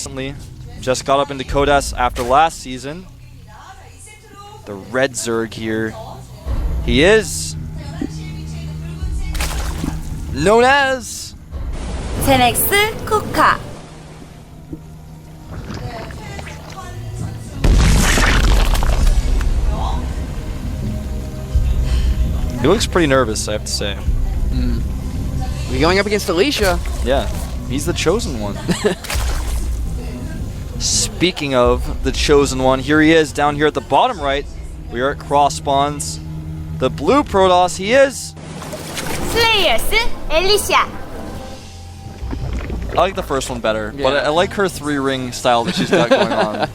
recently. Just got up into Codas after last season. The red Zerg here. He is known as 제넥스 CoCa. He looks pretty nervous, I have to say. We're going up against Alicia. Yeah, he's the chosen one. Speaking of the chosen one, here he is down here at the bottom right. We are at cross spawns. The blue Protoss, he is. 슬레이어스 Alicia. I like the first one better, Yeah. but I like her 3-ring style that she's got going on. And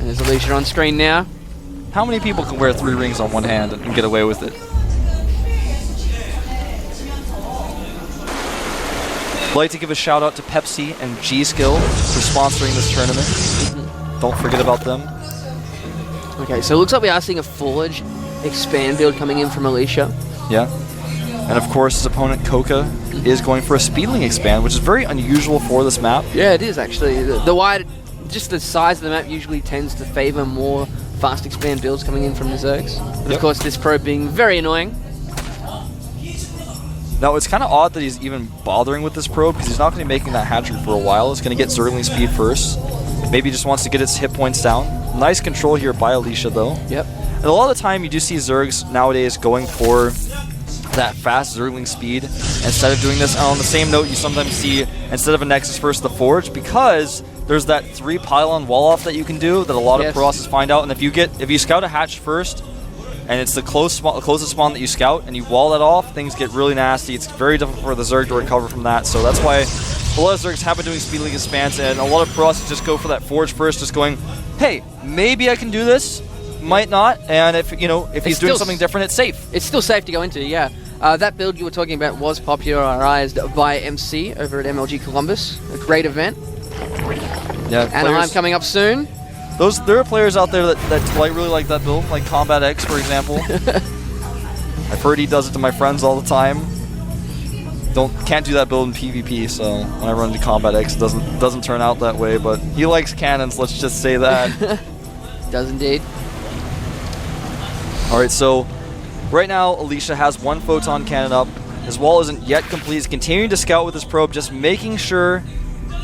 there's Alicia on screen now. How many people can wear 3 rings on one hand and get away with it? I'd like to give a shout out to Pepsi and GSL for sponsoring this tournament. Don't forget about them. Okay, so it looks like we are seeing a Forge expand build coming in from Alicia. Yeah. And of course, his opponent CoCa is going for a speedling expand, which is very unusual for this map. Yeah, it is actually. The wide, just the size of the map usually tends to favor more fast expand builds coming in from the Zergs. But of course, this probe being very annoying. Now, it's kind of odd that he's even bothering with this probe, because he's not going to be making that hatchery for a while. It's going to get Zergling speed first. Maybe he just wants to get its hit points down. Nice control here by Alicia, though. Yep. And a lot of the time, you do see Zergs nowadays going for that fast Zergling speed instead of doing this. And on the same note, you sometimes see, instead of a Nexus first, the Forge, because there's that 3 pylon wall off that you can do that a lot of Protosses find out. And if you scout a hatch first, and it's the closest spawn that you scout, and you wall that off, things get really nasty. It's very difficult for the Zerg to recover from that. So that's why a lot of Zergs have been doing speedling expands, and a lot of Protosses just go for that Forge first, just going, hey, maybe I can do this, might not, and if he's doing something different, it's safe. It's still safe to go into, yeah. That build you were talking about was popularized by MC over at MLG Columbus, a great event. Yeah, Anaheim coming up soon. There are players out there that really like that build, like Combat X, for example. I've heard he does it to my friends all the time. Can't do that build in PvP, so when I run into Combat X, it doesn't turn out that way. But he likes cannons, let's just say that. Does indeed. All right, so right now Alicia has 1 photon cannon up. His wall isn't yet complete. He's continuing to scout with his probe, just making sure,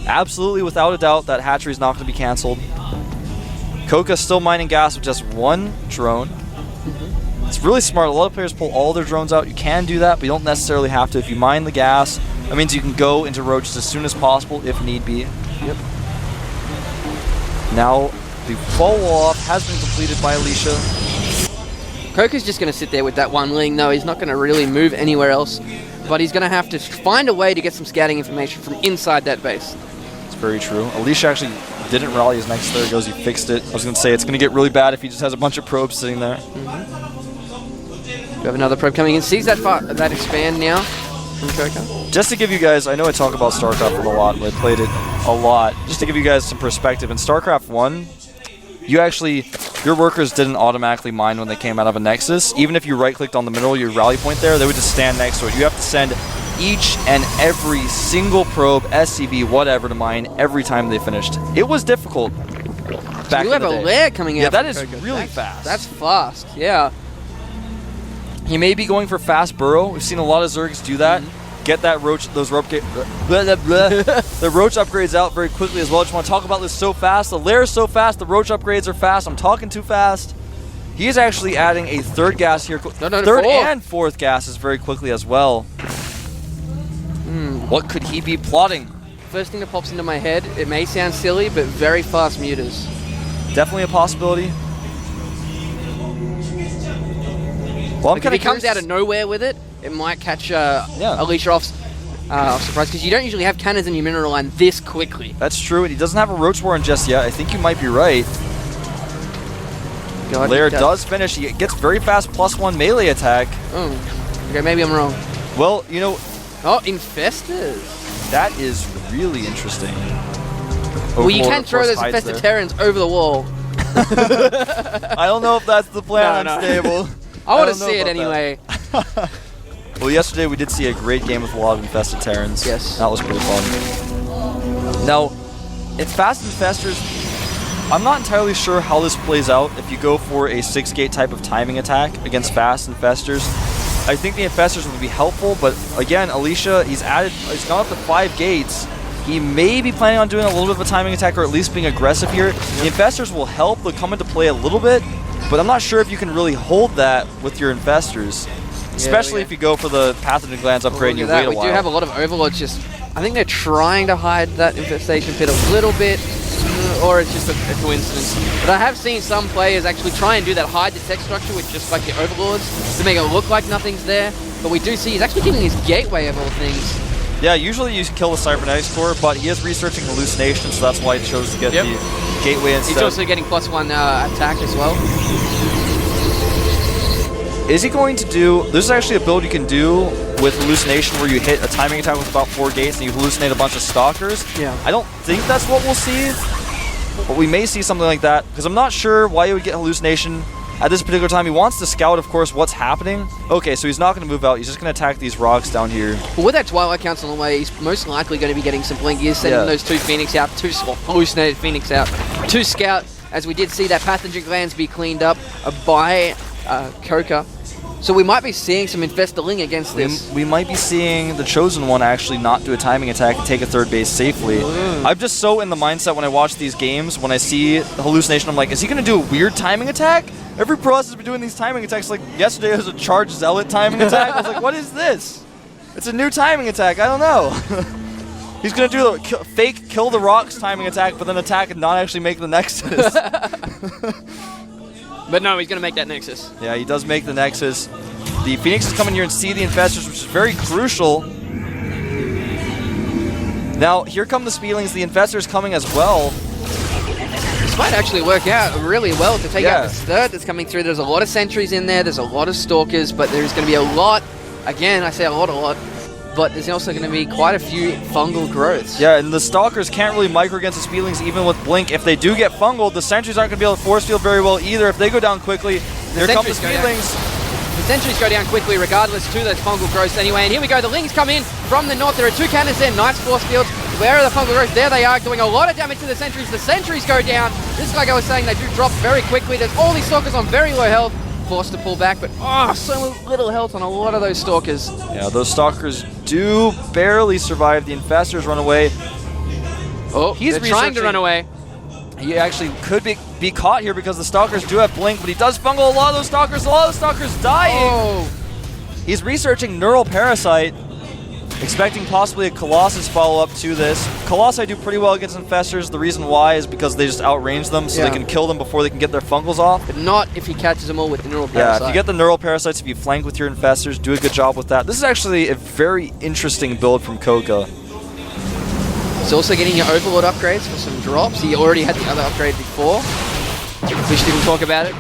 absolutely without a doubt, that hatchery is not going to be canceled. CoCa's still mining gas with just 1 drone. It's really smart. A lot of players pull all their drones out. You can do that, but you don't necessarily have to. If you mine the gas, that means you can go into roaches as soon as possible if need be. Yep. Now, the fall wall off has been completed by Alicia. CoCa's just going to sit there with that 1 ling, though. He's not going to really move anywhere else, but he's going to have to find a way to get some scouting information from inside that base. It's very true. Alicia actually didn't rally his next. There he goes, he fixed it. I was going to say, it's going to get really bad if he just has a bunch of probes sitting there. We have another probe coming in. Sees that expand now from CoCa. Just to give you guys, I know I talk about StarCraft a lot, but I played it a lot. Just to give you guys some perspective, in StarCraft 1, your workers didn't automatically mine when they came out of a Nexus. Even if you right-clicked on the middle of your rally point there, they would just stand next to it. You have to send each and every single probe, SCV, whatever, to mine every time they finished. It was difficult back in the day. You have a lair coming out. Yeah, that is CoCa. really fast. That's fast, yeah. He may be going for fast burrow. We've seen a lot of Zergs do that. Get that roach, the roach upgrades out very quickly as well. I just want to talk about this so fast. The lair is so fast. The roach upgrades are fast. I'm talking too fast. He is actually adding a 3rd gas here. Third and 4th gases very quickly as well. What could he be plotting? First thing that pops into my head, it may sound silly, but very fast muters. Definitely a possibility. Well, if he comes out of nowhere with it, it might catch Alicia off surprise, because you don't usually have cannons in your mineral line this quickly. That's true, and he doesn't have a roach warren just yet. I think you might be right. Lair does finish. He gets very fast +1 melee attack. Oh, okay, maybe I'm wrong. Well, Oh, infestors. That is really interesting. Well, you can throw those infested Terrans over the wall. I don't know if that's the plan, Unstable. I want to see it anyway. Well, yesterday we did see a great game with a lot of infested Terrans. Yes. That was pretty fun. Now, Fast Infestors, I'm not entirely sure how this plays out if you go for a 6-gate type of timing attack against Fast Infestors. I think the Infestors would be helpful, but again, Alicia, he's gone up to 5 gates. He may be planning on doing a little bit of a timing attack or at least being aggressive here. The Infestors will help, they'll come into play a little bit, but I'm not sure if you can really hold that with your Infestors. Especially if you go for the Pathogen Glands upgrade and you wait a while. We do have a lot of Overlords just... I think they're trying to hide that Infestation Pit a little bit, or it's just a coincidence. But I have seen some players actually try and do that hide the tech structure with just like the Overlords to make it look like nothing's there. But we do see he's actually getting his Gateway of all things. Yeah, usually you kill the Cybernetics core, but he is researching Hallucination, so that's why he chose to get the Gateway instead. He's also getting +1 attack as well. Is he going to do... This is actually a build you can do with Hallucination where you hit a timing attack with about 4 gates and you hallucinate a bunch of Stalkers. Yeah. I don't think that's what we'll see, but we may see something like that, because I'm not sure why he would get Hallucination at this particular time. He wants to scout, of course, what's happening. Okay, so he's not going to move out. He's just going to attack these rocks down here. But with that Twilight Council away, he's most likely going to be getting some blink. He is sending those 2 Phoenix out, 2 hallucinated Phoenix out, 2 Scout, as we did see that Pathogen Glands be cleaned up by CoCa. So we might be seeing some Infestaling against this. We might be seeing the Chosen One actually not do a timing attack and take a 3rd base safely. I'm just so in the mindset when I watch these games, when I see the Hallucination, I'm like, is he going to do a weird timing attack? Every Protoss has been doing these timing attacks. Like yesterday, there was a Charged Zealot timing attack. I was like, what is this? It's a new timing attack. I don't know. He's going to do the fake kill the rocks timing attack, but then attack and not actually make the Nexus. But no, he's going to make that Nexus. Yeah, he does make the Nexus. The Phoenix is coming here and see the Infestors, which is very crucial. Now, here come the Speedlings. The Infestors coming as well. This might actually work out really well to take out this 3rd that's coming through. There's a lot of sentries in there. There's a lot of Stalkers, but there's going to be a lot. Again, I say a lot. But there's also going to be quite a few fungal growths. Yeah, and the Stalkers can't really micro against the Speedlings even with Blink. If they do get fungled, the Sentries aren't going to be able to force field very well either. If they go down quickly, here come the Speedlings. The Sentries go down quickly regardless to those fungal growths anyway. And here we go, the Lings come in from the north. There are 2 cannons there, nice force fields. Where are the fungal growths? There they are, doing a lot of damage to the Sentries. The Sentries go down. Just like I was saying, they do drop very quickly. There's all these Stalkers on very low health. Forced to pull back, but so little health on a lot of those Stalkers. Yeah, those Stalkers do barely survive. The Infestors run away. Oh, he's trying to run away. He actually could be caught here because the Stalkers do have Blink, but he does fungal a lot of those Stalkers. A lot of the Stalkers dying. Oh. He's researching Neural Parasite, expecting possibly a Colossus follow-up to this. Colossi do pretty well against Infestors. The reason why is because they just outrange them, so they can kill them before they can get their fungals off. But not if he catches them all with the Neural Parasite. Yeah, if you get the Neural Parasites, if you flank with your Infestors, do a good job with that. This is actually a very interesting build from CoCa. He's also getting your Overlord upgrades for some drops. He already had the other upgrade before. Wish didn't talk about it.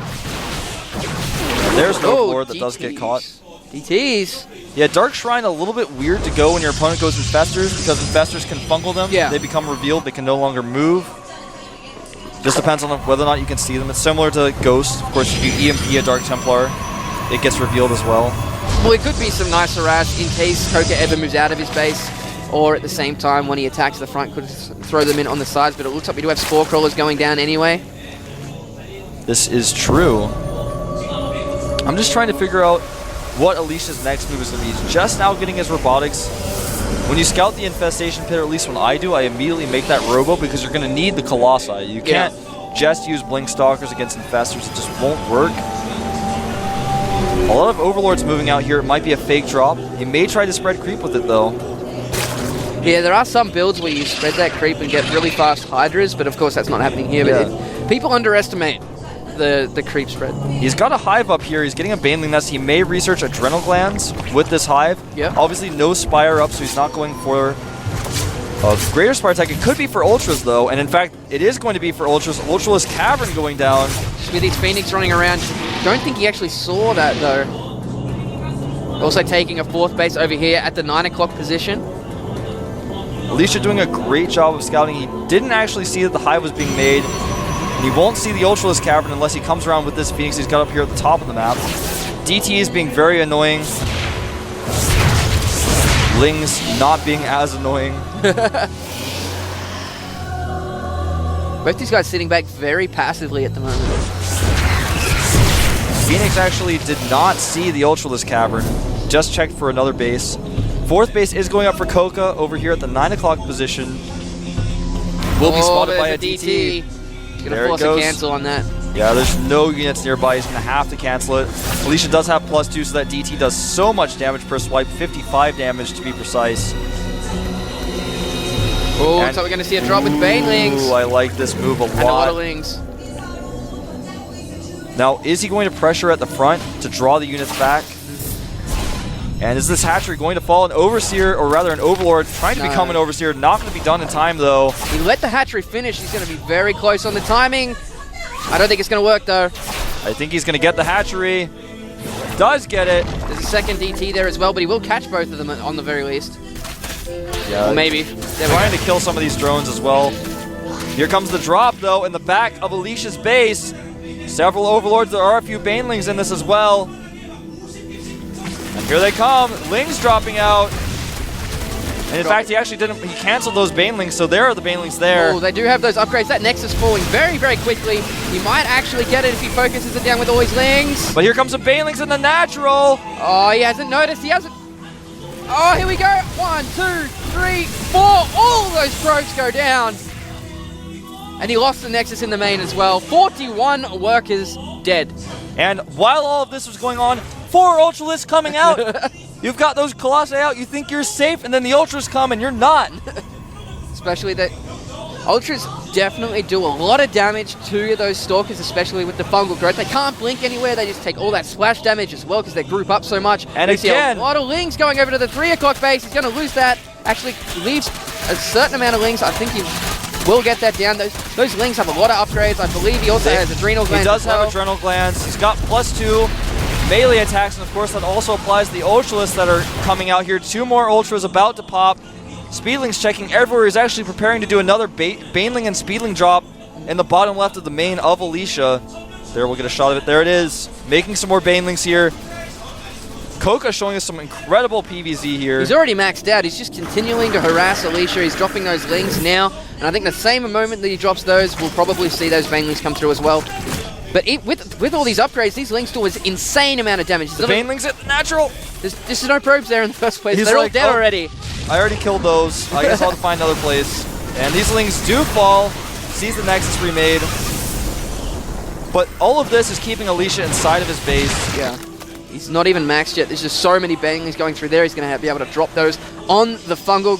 There's an Overlord that does get caught. DTs. Yeah, Dark Shrine a little bit weird to go when your opponent goes Infestors because Infestors can fungal them. Yeah. They become revealed. They can no longer move. Just depends on whether or not you can see them. It's similar to Ghost. Of course, if you EMP a Dark Templar, it gets revealed as well. Well, it could be some nice harass in case CoCa ever moves out of his base, or at the same time when he attacks the front, could throw them in on the sides. But it looks like we do have Spore Crawlers going down anyway. This is true. I'm just trying to figure out what Alicia's next move is going to be. He's just now getting his robotics. When you scout the Infestation Pit, or at least when I do, I immediately make that Robo because you're going to need the Colossi. You can't just use Blink Stalkers against Infestors. It just won't work. A lot of Overlords moving out here. It might be a fake drop. He may try to spread creep with it, though. Yeah, there are some builds where you spread that creep and get really fast Hydras, but of course that's not happening here. But people underestimate the creep spread. He's got a Hive up here. He's getting a Baneling Nest. He may research Adrenal Glands with this Hive. Yeah. Obviously no Spire up, so he's not going for a Greater Spire attack. It could be for Ultras, though, and in fact, it is going to be for Ultras. Ultraless Cavern going down. With these Phoenix running around. Don't think he actually saw that, though. Also taking a 4th base over here at the 9 o'clock position. Alicia doing a great job of scouting. He didn't actually see that the Hive was being made. And he won't see the Ultraless Cavern unless he comes around with this Phoenix he's got up here at the top of the map. DT is being very annoying. Lings not being as annoying. Both these guys sitting back very passively at the moment. Phoenix actually did not see the Ultralisk Cavern. Just checked for another base. 4th base is going up for CoCa over here at the 9 o'clock position. Will be spotted by a DT. He's going to force a cancel on that. Yeah, there's no units nearby. He's going to have to cancel it. Alicia does have +2, so that DT does so much damage per swipe. 55 damage to be precise. Oh, looks like we're going to see a drop with Banelings. Ooh, I like this move a lot. And a lot of Lings. Now, is he going to pressure at the front to draw the units back? And is this hatchery going to fall? An Overseer, or rather an Overlord, trying to become an Overseer. Not going to be done in time, though. He let the hatchery finish. He's going to be very close on the timing. I don't think it's going to work, though. I think he's going to get the hatchery. Does get it. There's a second DT there as well, but he will catch both of them on the very least. Yeah, or maybe. Trying to kill some of these drones as well. Here comes the drop, though, in the back of Alicia's base. Several Overlords. There are a few Banelings in this as well. And here they come. Lings dropping out. And in fact, he actually didn't. He canceled those Banelings, so there are the Banelings there. Oh, they do have those upgrades. That Nexus falling very, very quickly. He might actually get it if he focuses it down with all his Lings. But here comes some Banelings in the natural. Oh, he hasn't noticed. He hasn't. Oh, here we go. 1, 2, 3, 4. All those probes go down. And he lost the Nexus in the main as well. 41 workers dead. And while all of this was going on, 4 Ultralisks coming out. You've got those Colossi out. You think you're safe, and then the Ultras come, and you're not. Especially that Ultras definitely do a lot of damage to those Stalkers, especially with the fungal growth. They can't blink anywhere. They just take all that splash damage as well because they group up so much. And again, see a lot of Lings going over to the 3 o'clock base. He's going to lose that. Actually leaves a certain amount of Lings. I think he will get that down. Those Lings have a lot of upgrades. I believe he also has adrenal glands. He does have adrenal glands. He's got +2 melee attacks, and of course that also applies to the Ultralisks that are coming out here. 2 more Ultras about to pop. Speedling's checking everywhere. He's actually preparing to do another Baneling and Speedling drop in the bottom left of the main of Alicia. There, we'll get a shot of it. There it is. Making some more Banelings here. CoCa showing us some incredible PVZ here. He's already maxed out. He's just continuing to harass Alicia. He's dropping those Lings now. And I think the same moment that he drops those, we'll probably see those Banelings come through as well. But with all these upgrades, these Lings do an insane amount of damage. The Banelings at natural. There's no probes there in the first place. He's They're all like, dead already. I already killed those. I guess I'll have to find another place. And these Lings do fall. Sees the Nexus remade. But all of this is keeping Alicia inside of his base. Yeah. He's not even maxed yet. There's just so many Banelings going through there. He's going to be able to drop those on the fungal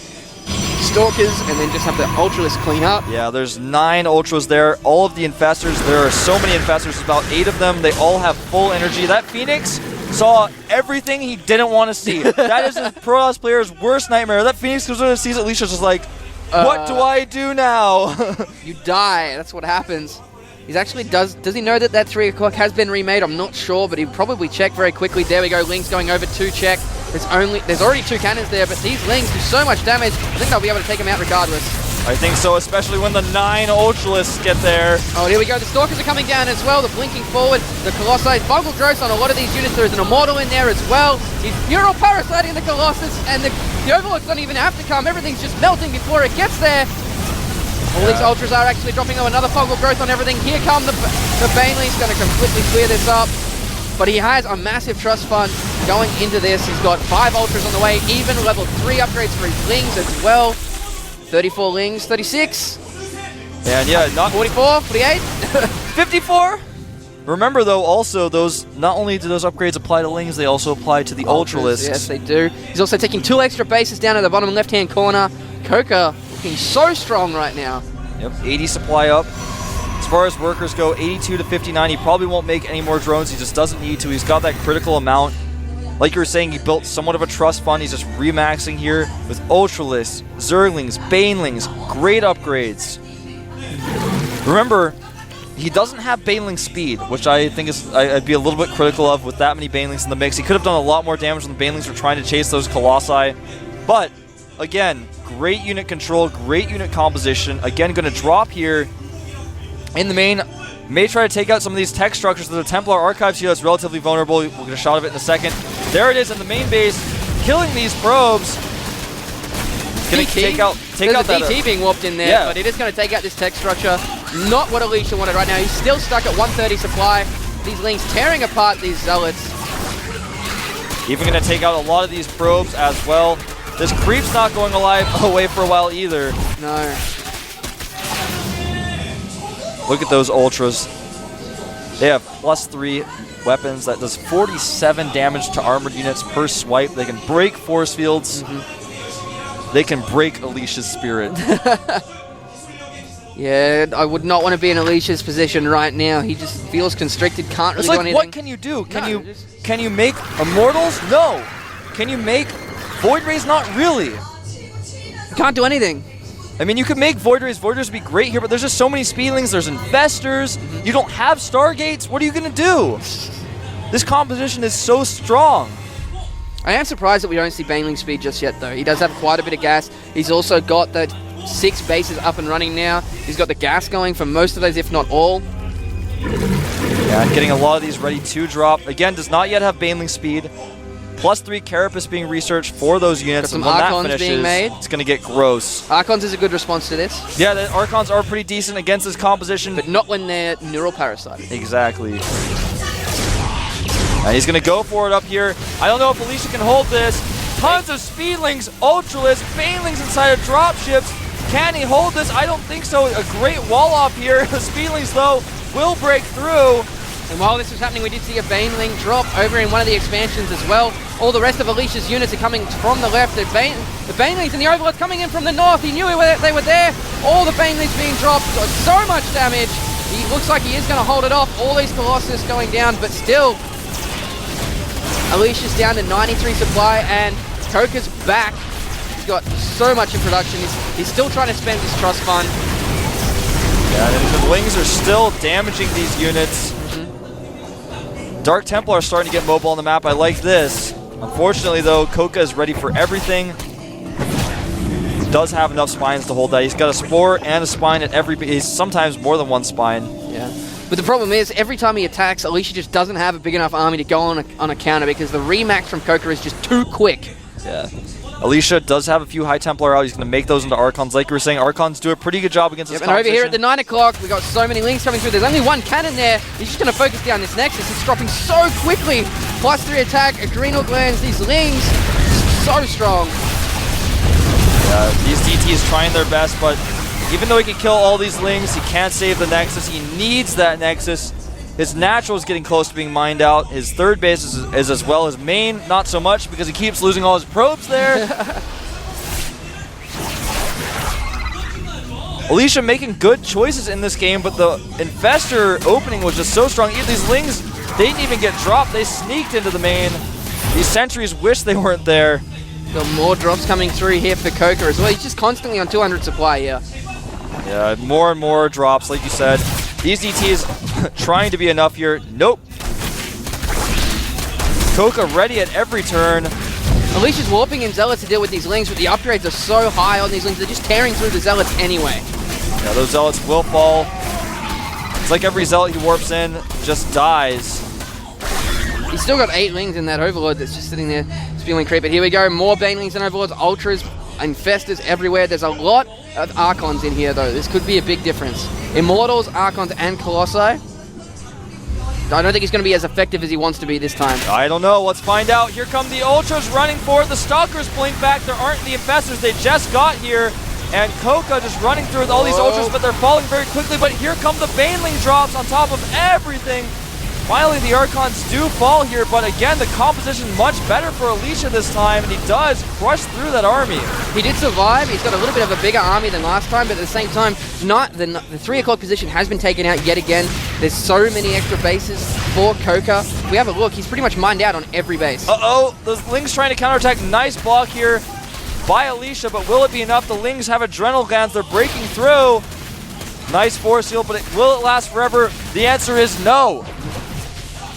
Stalkers and then just have the Ultralisk clean up. Yeah, there's 9 Ultras there. All of the Infestors. There are so many Infestors. About 8 of them. They all have full energy. That Phoenix saw everything he didn't want to see. That is a Protoss player's worst nightmare. That Phoenix goes over and sees Alicia just like, what do I do now? You die. That's what happens. He's actually does he know that 3 o'clock has been remade? I'm not sure, but he'll probably check very quickly. There we go. Lings going over to check. There's already 2 cannons there, but these Lings do so much damage. I think they'll be able to take him out regardless. I think so, especially when the 9 Ultralisks get there. Oh, here we go. The Stalkers are coming down as well. They're blinking forward. The Colossi, fungal growth on a lot of these units. There's an Immortal in there as well. He's neural parasiting the Colossus, and the Overlords don't even have to come. Everything's just melting before it gets there. All these Ultras are actually dropping them. Another fungal growth on everything. Here come the Banelings. Going to completely clear this up. But he has a massive trust fund going into this. He's got 5 Ultras on the way. Even level 3 upgrades for his Lings as well. 34 Lings, 36. And yeah, not 44, 48. 54. Remember though, also those, not only do those upgrades apply to Lings, they also apply to the Ultralisks. Yes, they do. He's also taking 2 extra bases down in the bottom left-hand corner. CoCa looking so strong right now. Yep, 80 supply up. As far as workers go, 82 to 59. He probably won't make any more drones. He just doesn't need to. He's got that critical amount. Like you were saying, he built somewhat of a trust fund. He's just remaxing here with Ultralisks, Zerglings, Banelings, great upgrades. Remember, he doesn't have Baneling speed, which I think I'd be a little bit critical of with that many Banelings in the mix. He could have done a lot more damage when the Banelings were trying to chase those Colossi. But, again, great unit control, great unit composition. Again, going to drop here in the main. May try to take out some of these tech structures. There's a Templar Archives here that's relatively vulnerable. We'll get a shot of it in a second. There it is in the main base, killing these probes. Going to take out There's that. DT being warped in there, but it is going to take out this tech structure. Not what Alicia wanted right now. He's still stuck at 130 supply. These Lings tearing apart these Zealots. Even going to take out a lot of these probes as well. This creep's not going away for a while either. No. Look at those Ultras. They have +3 weapons. That does 47 damage to armored units per swipe. They can break force fields. They can break Alicia's spirit. Yeah, I would not want to be in Alicia's position right now. He just feels constricted, can't really do anything. What can you do? Can you make Immortals? No. Can you make Void Rays? Not really. You can't do anything. I mean, you could make Void Rays. Void Rays would be great here, but there's just so many Speedlings. There's Infestors. You don't have Stargates. What are you going to do? This composition is so strong. I am surprised that we don't see Baneling speed just yet, though. He does have quite a bit of gas. He's also got the 6 bases up and running now. He's got the gas going for most of those, if not all. Yeah, getting a lot of these ready to drop. Again, does not yet have Baneling speed. +3 Carapace being researched for those units. Got some and when Archons that finishes, being made. It's going to get gross. Archons is a good response to this. Yeah, the Archons are pretty decent against this composition. But not when they're neural parasited. Exactly. He's going to go for it up here. I don't know if Alicia can hold this. Tons of Speedlings, Ultralists, Banelings inside of dropships. Can he hold this? I don't think so. A great wall off here. The Speedlings, though, will break through. And while this was happening, we did see a Baneling drop over in one of the expansions as well. All the rest of Alicia's units are coming from the left. The Banelings and the Overlords coming in from the north. He knew they were there. All the Banelings being dropped. Got so much damage. He looks like he is going to hold it off. All these Colossus going down, but still, Alicia's down to 93 supply, and CoCa's back. He's got so much in production. He's still trying to spend his trust fund. Yeah, and the Lings are still damaging these units. Dark Templar are starting to get mobile on the map. I like this. Unfortunately, though, CoCa is ready for everything. He does have enough spines to hold that. He's got a Spore and a Spine at every base, sometimes more than one spine. Yeah. But the problem is, every time he attacks, Alicia just doesn't have a big enough army to go on a counter because the remax from CoCa is just too quick. Yeah. Alicia does have a few High Templar out. He's going to make those into Archons. Like you were saying, Archons do a pretty good job against this And over competition. here at the 9 o'clock, we got so many Lings coming through. There's only one cannon there. He's just going to focus down this Nexus. It's dropping so quickly. +3 attack, Adrenal Glands, these Lings, so strong. Yeah, these DTs trying their best, but even though he can kill all these Lings, he can't save the Nexus. He needs that Nexus. His natural is getting close to being mined out. His third base is as well. His main, not so much, because he keeps losing all his probes there. Alicia making good choices in this game, but the Infestor opening was just so strong. These Lings, they didn't even get dropped. They sneaked into the main. These sentries wish they weren't there. Got more drops coming through here for CoCa as well. He's just constantly on 200 supply here. Yeah, more and more drops, like you said. These DTs trying to be enough here. Nope. CoCa ready at every turn. Alicia's warping in Zealots to deal with these Lings, but the upgrades are so high on these Lings, they're just tearing through the Zealots anyway. Yeah, those Zealots will fall. It's like every Zealot he warps in just dies. He's still got 8 Lings in that Overlord that's just sitting there spewing creep. But here we go, more Banelings and Overlords, Ultras, Infestors everywhere. There's a lot of Archons in here, though. This could be a big difference. Immortals, Archons, and Colossi. I don't think he's going to be as effective as he wants to be this time. I don't know. Let's find out. Here come the Ultras running for it. The Stalkers blink back. There aren't the Infestors. They just got here. And CoCa just running through with all these Ultras, but they're falling very quickly. But here come the Baneling drops on top of everything. Finally, the Archons do fall here, but again, the composition much better for Alicia this time, and he does crush through that army. He did survive. He's got a little bit of a bigger army than last time, but at the same time, the 3 o'clock position has been taken out yet again. There's so many extra bases for CoCa. We have a look. He's pretty much mined out on every base. Uh-oh, the Lings trying to counterattack. Nice block here by Alicia, but will it be enough? The Lings have Adrenal Glands. They're breaking through. Nice force heal, but will it last forever? The answer is no.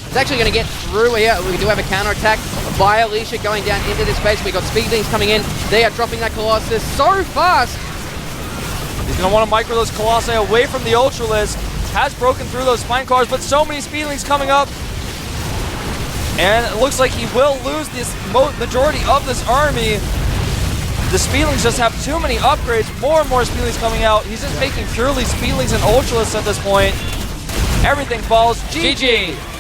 It's actually going to get through here. We do have a counterattack by Alicia going down into this base. We got Speedlings coming in. They are dropping that Colossus so fast. He's going to want to micro those Colossi away from the Ultralisk. Has broken through those Spine Cars, but so many Speedlings coming up. And it looks like he will lose this majority of this army. The Speedlings just have too many upgrades. More and more Speedlings coming out. He's just making purely Speedlings and Ultralists at this point. Everything falls. GG.